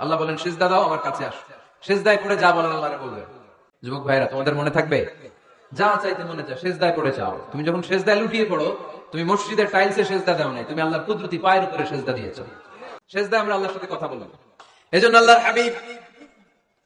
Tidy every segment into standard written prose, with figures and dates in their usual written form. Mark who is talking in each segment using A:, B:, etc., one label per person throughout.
A: আল্লাহ বলেন সিজদা দাও, আমার কাছে আসো। সিজদায় পড়ে যা বলেন আল্লাহরে বলবে। যুবক ভাইরা, তোমাদের মনে থাকবে, যা চাইতে মনে চায় সিজদায় পড়ে চাও। তুমি যখন সিজদায় লুটিয়ে পড়ো, তুমি মসজিদের টাইলসে সিজদা দাও নাই, তুমি আল্লাহর কুদরতি পায়ের উপরে সিজদা দিয়েছো। সিজদায় আমরা আল্লাহর সাথে কথা বললাম। এজন্য আল্লাহর হাবিব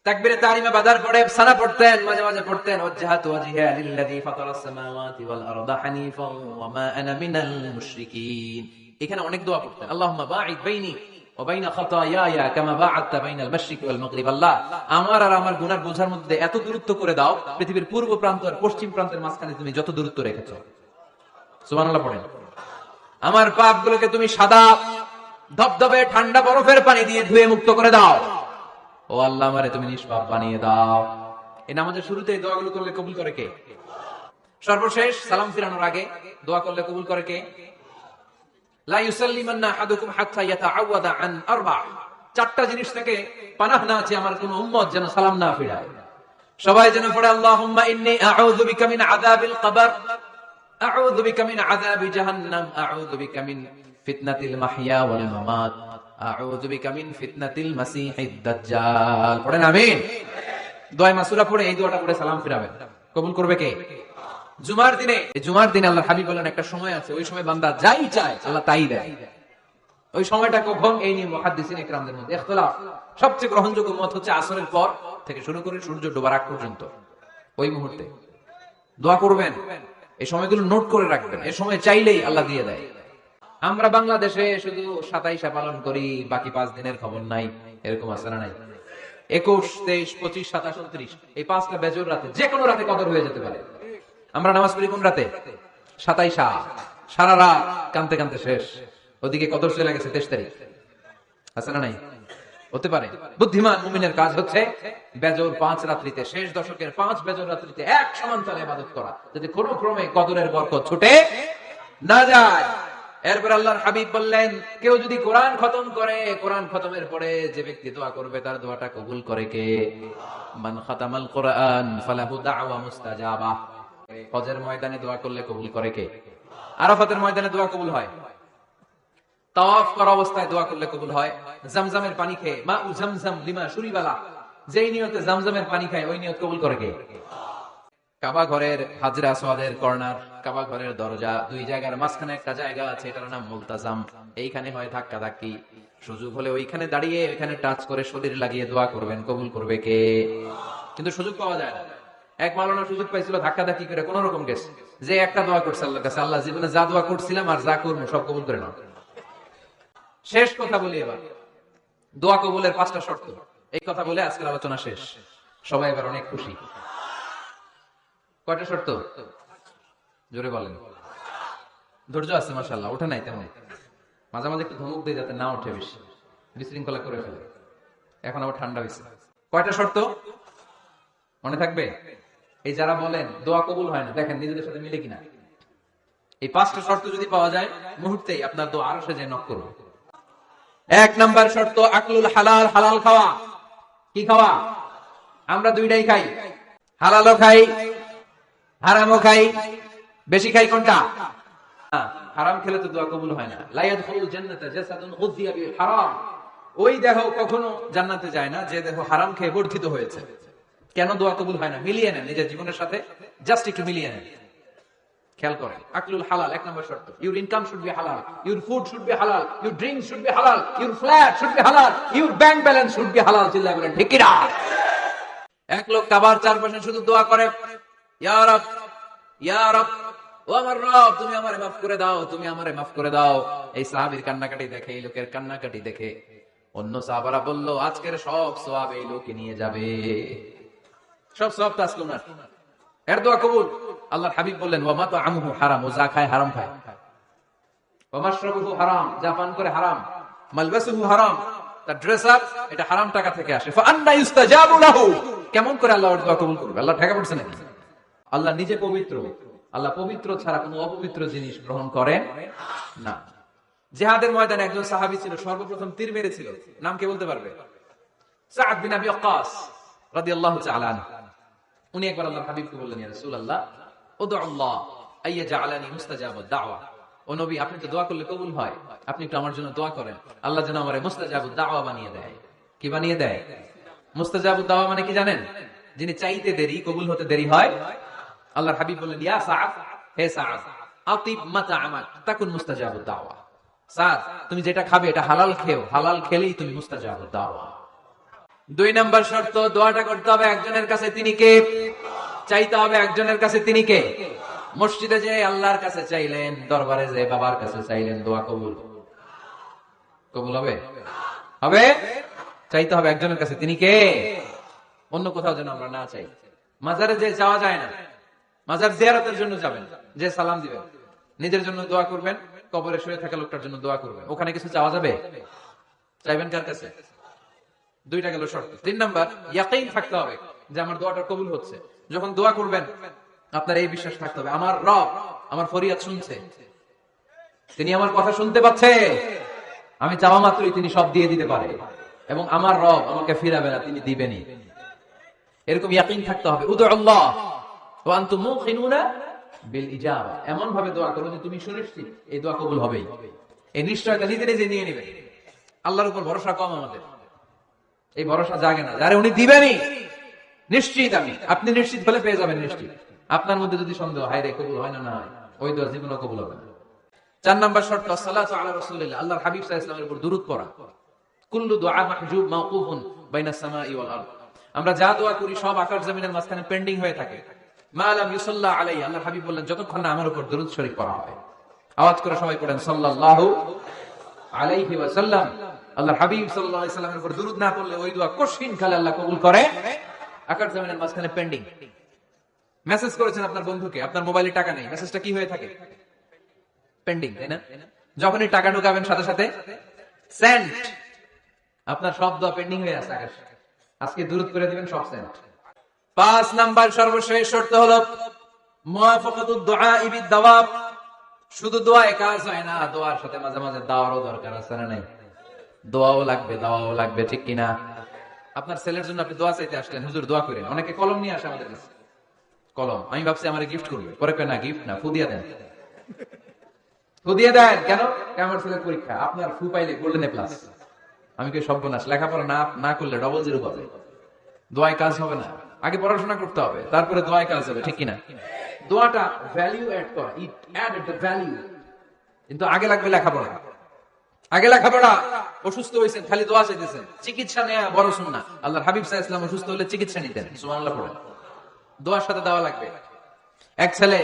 A: তাকবীরে তাহরিমে বাদার পড়ে সানা পড়তেন, মাঝে মাঝে পড়তেন ওয়াজহাতু ওয়াজহিয়া লিল্লাযী ফাতারাস সামাওয়াতি ওয়াল আরদা হানিফাও ওয়া মা আনা মিনাল মুশরিকিন। এখানে অনেক দোয়া পড়তেন। আল্লাহুম্মা বাঈদ বাইনি ওয়া বাইনা খাতায়ায়া কামা বা'আদতা বাইনাল মাশরিকি ওয়াল মাগরিব। আল্লাহ, আমার আর আমার গুনার বোঝার মধ্যে এত দূরত্ব করে দাও, পৃথিবীর পূর্ব প্রান্ত আর পশ্চিম প্রান্তের মাঝখানে তুমি যত দূরত্ব রেখেছো। সুবহানাল্লাহ পড়েন। আমার পাপগুলোকে তুমি সাদা ধবধবে ঠান্ডা বরফের পানি দিয়ে ধুয়ে মুক্ত করে দাও। ও আল্লাহ, আমারে তুমি নিষ্পাপ বানিয়ে দাও। এই নামাজের শুরুতে এই দোয়াগুলো করলে কবুল করে কে? সর্বশেষ সালাম ফিরানোর আগে দোয়া করলে কবুল করে কে? লা ইউসাল্লিমান্না আহাদুকুম হাত্তা ইয়াতাআওয়াদা আন আরবা। চারটা জিনিস থেকে পানাহ না আছে আমার কোন উম্মত যেন সালাম না ফিরায়। সবাই যেন পড়ে আল্লাহুম্মা ইন্নী আউযু বিকা মিন আযাবিল কবর, আউযু বিকা মিন আযাবি জাহান্নাম, আউযু বিকা মিন ফিতনাতিল মাহইয়া ওয়াল মামাত, আউযু বিকা মিন ফিতনাতিল মাসিহিদ দাজ্জাল। পড়েন আমিন। দোয়া মাসুরা পড়ে এই দোয়াটা পড়ে সালাম ফিরাবেন। কবুল করবে কে? জুমার দিনে, এই জুমার দিনে আল্লাহর হাবিব বলেন একটা সময় আছে, ওই সময় বান্দা যাই চায় আল্লাহ তাই দেয়। ওই সময়টা কখন? এই নিয়ে মুহাদ্দিসিন ইকরামদের মধ্যে ইখতিলাফ। সবচেয়ে গ্রহণযোগ্য মত হচ্ছে আসরের পর থেকে শুরু করে সূর্য ডোবার আগ পর্যন্ত। ওই মুহূর্তে দোয়া করবেন, এই সময়গুলো নোট করে রাখবেন। এই সময় চাইলেই আল্লাহ দিয়ে দেয়। আমরা বাংলাদেশে শুধু 27 পালন করি, বাকি 5 দিনের খবর নাই। এরকম আছে না নাই? 21, 23, 25, 27, 29 এই 5টা বেজোর রাতে, যে কোনো রাতে কদর হয়ে যেতে পারে। আমরা নামাজ পড়ি কোন রাতে? 27। সারা রাত কানতে কানতে শেষ, ওদিকে কদর চলে গেছে 23 তারিখ। আছে না নাই? হতে পারে। বুদ্ধিমান মুমিনের কাজ হচ্ছে বেজোর 5 রাত্রিতে, শেষ দশকের 5 বেজোর রাত্রিতে এক সমান তালে ইবাদত করা, যাতে কোনো ক্রমে কদরের বরকত ছুটে না যায়। এরপর আল্লাহর হাবিব বললেন, কেউ যদি কোরআন খতম করে, কোরআন খতমের পরে যে ব্যক্তি দোয়া করবে তার দোয়াটা কবুল করে কে? মান খাতামাল কোরআন ফালাহু দাওয়া মুস্তাজাবা। হজের ময়দানে দোয়া করলে কবুল করে কে? আরাফাতের ময়দানে দোয়া কবুল হয়। তাওয়াফ করা অবস্থায় দোয়া করলে কবুল হয়। জামজামের পানি খেয়ে, মা উ জামজাম লিমা শুরিবালা, যেই নিয়তে জামজামের পানি খায় ওই নিয়ত কবুল করে কে? কাবা ঘরের হাজরা আসওয়াদের কর্নার, কাবা ঘরের দরজা, দুই জায়গার মাঝখানে একটা জায়গা আছে, এটার নাম মুলতাজাম। এইখানে হয় ধাক্কা ধাক্কি, সুযোগ হলে ওইখানে দাঁড়িয়ে ওইখানে টাচ করে শরীর লাগিয়ে দোয়া করবেন। কবুল করবে কে? কিন্তু সুযোগ পাওয়া যায় না। এক মাওলানা সুযোগ পাইছিল ধাক্কা ধাক্কি করে কোন রকম গেছে, যে একটা দোয়া করছে আল্লাহর কাছে, আল্লাহ জীবনে যা দোয়া করছিলাম আর যা করবো সব কবুল করে নাও। শেষ কথা বলি এবার, দোয়া কবুলের 5টা শর্ত। এই কথা বলে আজকের আলোচনা শেষ। সবাই এবার অনেক খুশি। কয়টা শর্ত? জোরে বলেন। ধৈর্য আছে মাশাআল্লাহ, ওঠে নাই তেমন। মাঝে মাঝে একটু ধমক দিয়ে যাতে না ওঠে, বেশি বিশৃঙ্খলা করে ফেলে। এখন আবার ঠান্ডা হয়েছে। কয়টা শর্ত মনে থাকবে? এই যারা বলেন দোয়া কবুল হয় না, দেখেন নিজেদের সাথে মিলে কিনা। এই 5টা শর্ত যদি পাওয়া যায়, মুহূর্তেই আপনার দোয়া আরশে যায় নক করবে। 1 নাম্বার শর্ত আকলুল হালাল, হালাল খাওয়া। কি খাওয়া? আমরা দুইটাই খাই, হালালও খাই হারামও খাই। বেশি খাই কোনটা? হারাম খেলে তো দোয়া কবুল হয় না। লা ইয়াদখুলুল জান্নাতা জাসাদুন গুযিয়া বিল হারাম। ওই দেহ কখনো জান্নাতে যায় না যে দেহ হারাম খেয়ে বর্ধিত হয়েছে। কেন দোয়া কবুল হয় না? মিলিয়ে নেন নিজের জীবনের সাথে, জাস্ট একটু মিলিয়ে নেন, খেয়াল করেন। আকলুল হালাল 1 নম্বর শর্ত। ইউর ইনকাম শুড বি হালাল, ইউর ফুড শুড বি হালাল, ইউর ড্রিঙ্ক শুড বি হালাল, ইউর ফ্ল্যাট শুড বি হালাল, your bank balance should be হালাল। চিল্লায় বলেন ঠিক কি না? এক লোক কাবার চারপাশে শুধু দোয়া করে, ইয়া রব, ইয়া রব, ও আমার রব, তুমি আমারে মাফ করে দাও, তুমি আমারে মাফ করে দাও। এই সাহাবীর কান্নাকাটি দেখে, এই লোকের কান্নাকাটি দেখে অন্য সাহাবারা বলল, আজকের সব সওয়াব এই লোকে নিয়ে যাবে। সব সওয়াব তো আসলো না, এর দোয়া কবুল। আল্লাহর হাবিব বললেন, ওয়া মাতআমুহু হারাম, ও যা খায় হারাম খায়। ওয়া মাশরাবুহু হারাম, যা পান করে হারাম। মালবাসুহু হারাম, তার ড্রেস আপ এটা হারাম টাকা থেকে আসে। ফা আন্না ইউস্তাজাবু লাহু, কেমন করে আল্লাহ ওর দোয়া কবুল করবে? আল্লাহ ঠেকা পড়ছে নাকি? আল্লাহ নিজে পবিত্র, আল্লাহ পবিত্র ছাড়া কোনো অপবিত্র জিনিস গ্রহণ করেন না। জিহাদের ময়দানে একজন সাহাবী ছিল, সর্বপ্রথম তীর মেরেছিল। নাম কে বলতে পারবে? সাদ বিন আবি ওয়াক্কাস রাদিয়াল্লাহু তাআলা আনহু। উনি একবার আল্লাহর হাবিবকে বললেন, ইয়া রাসূলুল্লাহ, উদউ আল্লাহ আইয়াজআলানি মুস্তাজাবাদ দাওয়া। ও নবী, আপনি তো দোয়া করলে কবুল হয়, আপনি একটু আমার জন্য দোয়া করেন, আল্লাহ যেন আমারে মুস্তাজাবুদ দাওয়া বানিয়ে দেয়। কি বানিয়ে দেয়? মুস্তাজাবুদ দাওয়া মানে কি জানেন? যিনি চাইতে দেরি কবুল হতে দেরি হয়। আল্লাহর হাবিব বললেন, ইয়া সাআদ, হে সাআদ, আতিব মাতাআমাক তাকুন মুস্তাজাবুদ দাওয়া। সাআদ, তুমি যেটা খাবে এটা হালাল খেও, হালাল খেলেই তুমি মুস্তাজাবুদ দাওয়া। 2 নাম্বার শর্ত, দোয়াটা করতে হবে একজনের কাছে, তিনি কে? চাইতে হবে একজনের কাছে, তিনি কে? মসজিদে যে আল্লাহর কাছে চাইলেন, দরবারে যে বাবার কাছে চাইলেন, দোয়া কবুল কবুল হবে? হবে? চাইতে হবে একজনের কাছে, তিনি কে? অন্য কোথাও যেন আমরা না চাই। মাজারে যে যাওয়া যায় না, মাজার জিয়ারতের জন্য যাবেন, যে সালাম দিবেন, নিজের জন্য দোয়া করবেন, কবরে শুয়ে থাকা লোকটার জন্য দোয়া করবেন। ওখানে কিছু চাওয়া যাবে? চাইবেন কার কাছে? 2টা গেল শর্ত। 3 নাম্বার, ইয়াকিন থাকতে হবে যে আমার দোয়াটা কবুল হচ্ছে। যখন দোয়া করবেন আপনার এই বিশ্বাস থাকতে হবে, আমার রব আমার ফরিয়াদ শুনছে, তিনি আমার কথা শুনতে পাচ্ছে, আমি চাওয়া মাত্রই তিনি সব দিয়ে দিতে পারে, এবং আমার রব আমাকে ফিরাবে না, তিনি দিবেনই। এরকম ইয়াকিন থাকতে হবে। উদুল্লাহ ওয়া আনতুম মুকিনুনা বিল ইজাবা, এমন ভাবে দোয়া করো যে তুমি সুনিশ্চিত এই দোয়া কবুল হবেই। এই নিশ্চয়তা নিজে নিজে নিয়ে নেবে। আল্লাহর উপর ভরসা কম আমাদের, এই ভরসা জাগে না, যারে উনি দিবেনই নিশ্চিত আমি। আপনি নিশ্চিত হলে পেয়ে যাবেন নিশ্চিত। আপনার মধ্যে যদি সন্দেহ, হায় রে কবুল হয় না, না ওই দোয়া জীবনে কবুল হবে না। 4 নাম্বার শর্ত, সালাতু আলা রাসূলিল্লাহ, আল্লাহর হাবিব সাল্লাল্লাহু আলাইহি ওয়াসাল্লামের উপর দুরূদ পড়া। কুল্লু দুআ মাহজুব মাওকুফুন বাইনাস সামাই ওয়াল আরদ, আমরা যা দোয়া করি সব আকাশ জমিনের মাঝখানে পেন্ডিং হয়ে থাকে। মা লাম ইউসাল্লা আলাইহি, আল্লাহর হাবিব বললেন যতক্ষণ না আমার উপর দুরূদ শরীফ পড়া হয়। আওয়াজ করে সবাই পড়েন সাল্লাল্লাহু আলাইহি ওয়াসাল্লাম। আল্লাহর হাবিব সাল্লাল্লাহু আলাইহি ওয়াসাল্লামের উপর দুরূদ না পড়লে ওই দোয়া কঠিন কালে আল্লাহ কবুল করে, আকাশ জমিনের মাঝখানে পেন্ডিং। মেসেজ করেছেন আপনার বন্ধুকে, আপনার মোবাইলে টাকা নেই, মেসেজটা কি হয়ে থাকে? পেন্ডিং, তাই না? যখনই টাকা ঢোকাবেন সাথে সাথে সেন্ড, আপনার সব দোয়া পেন্ডিং হয়ে আছে আকাশে। আজকে দুরূদ করে দিবেন, সব সেন্ড। 5 নাম্বার সর্বশেষ শর্ত হলো মুওয়াফাকাতুদ দুআ বিদ দাওয়াব, শুধু দোয়ায় কাজ হয় না, দোয়ার সাথে মাঝে মাঝে দাওয়ারও দরকার আছে না নাই? দোয়াও লাগবে, দাওয়াও লাগবে, ঠিক কিনা? আপনার ছেলের জন্য আপনি দোয়া চাইতে আসলেন, হুজুর দোয়া করেন। অনেকে কলম নিয়ে আসে আমাদের কাছে, কলম। আমি ভাবছি আমার গিফট করবে, পরে কয় না গিফট না, ফু দিয়ে দেন। ফু দিয়ে দেন কেন? আমার ছেলের পরীক্ষা, আপনার ফু পাইলে গোল্ডেন এ প্লাস। আমি কি সর্বনাশ, লেখাপড়া না করলে ডবল 0 পাবে, দোয়ায় কাজ হবে না। আগে পড়াশোনা করতে হবে, তারপরে দোয়ায় কাজ হবে, ঠিক কিনা? দোয়াটা ভ্যালু এড করে, ইট অ্যাডেড দ্য ভ্যালু। কিন্তু আগে লাগবে লেখাপড়া, আগে লেখাপড়া। অসুস্থ হয়েছেন, খালি দোয়া চাইতেছেন, চিকিৎসা নেওয়া বড় সুন্নাহ। আল্লাহর হাবিব সাল্লাল্লাহু আলাইহি ওয়াসাল্লাম অসুস্থ হলে চিকিৎসা নিতেন, সুবহানাল্লাহ পড়েন। দোয়ার সাথে দেওয়া লাগবে। এক ছেলে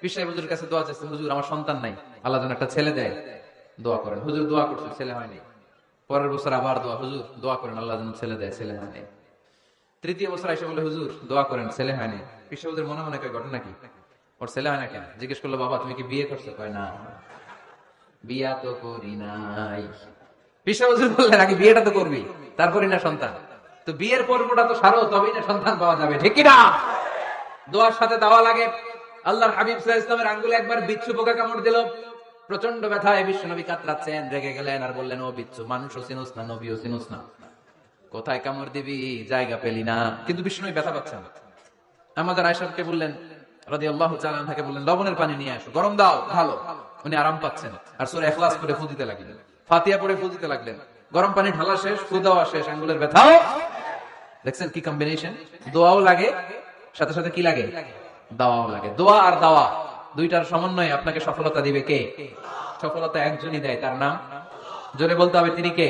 A: বিশাই হুজুরের কাছে দোয়া চাইছে, হুজুর আমার সন্তান নাই, আল্লাহ যেন একটা ছেলে দেয়, দোয়া করেন। হুজুর দোয়া করছে, ছেলে হয়নি। পরের বছর আবার দোয়া, হুজুর দোয়া করেন আল্লাহ যেন ছেলে দেয়, ছেলে হয়নি। 3য় বছর এসে বলে, হুজুর দোয়া করেন, ছেলে হয়নি। বিশাই হুজুর মনে মনে কয়, ঘটনা কি? ওর ছেলে হয় না কেন? জিজ্ঞেস করলো, বাবা তুমি কি বিয়ে করছো? কয় না, বিয়া তো করি নাই। বিশাই হুজুর বললেন, আগে বিয়েটা তো করবি, তারপরই না সন্তান। তো বিয়ের পর্বটা তো সারো, তবেই না সন্তান পাওয়া যাবে, ঠিক কিনা? দোয়ার সাথে দেওয়া লাগে। আল্লাহর হাবিব সাল্লাল্লাহু আলাইহি ওয়াসাল্লামের আঙ্গুলে একবার বিচ্ছু পোকা কামড় দিল, প্রচন্ড ব্যথায় বিশ্বনবী কাতরাচ্ছেন, রেগে গেলেন আর বললেন, ও বিচ্ছু, মানুষও চিনুস না, নবীও চিনুস না, কোথায় কামড় দিবি, জায়গা পেলি না। কিন্তু বিশ্বনবী ব্যথা পাচ্ছেন। আমাদের আয়েশাকে বললেন রাদিয়াল্লাহু তাআলা আনহাকে বললেন, লবণের পানি নিয়ে আসো, গরম দাও, ভালো। উনি আরাম পাচ্ছেন, আর সূরা ইখলাস পড়ে ফু দিতে লাগলেন, ফাতিহা পড়ে ফু দিতে লাগলেন। গরম পানি ঢালা শেষ, ফু দেওয়া শেষ, আঙ্গুলের ব্যথাও। দেখছেন কি কম্বিনেশন? দোয়াও লাগে, সাথে সাথে কি লাগে? দাওয়াও লাগে। দোয়া আর দাওয়া দুইটার সমন্বয়ে আপনাকে সফলতা দিবে কে? সফলতা একজনই দেয়, তার নাম জোরে বলতে হবে, তিনি কে?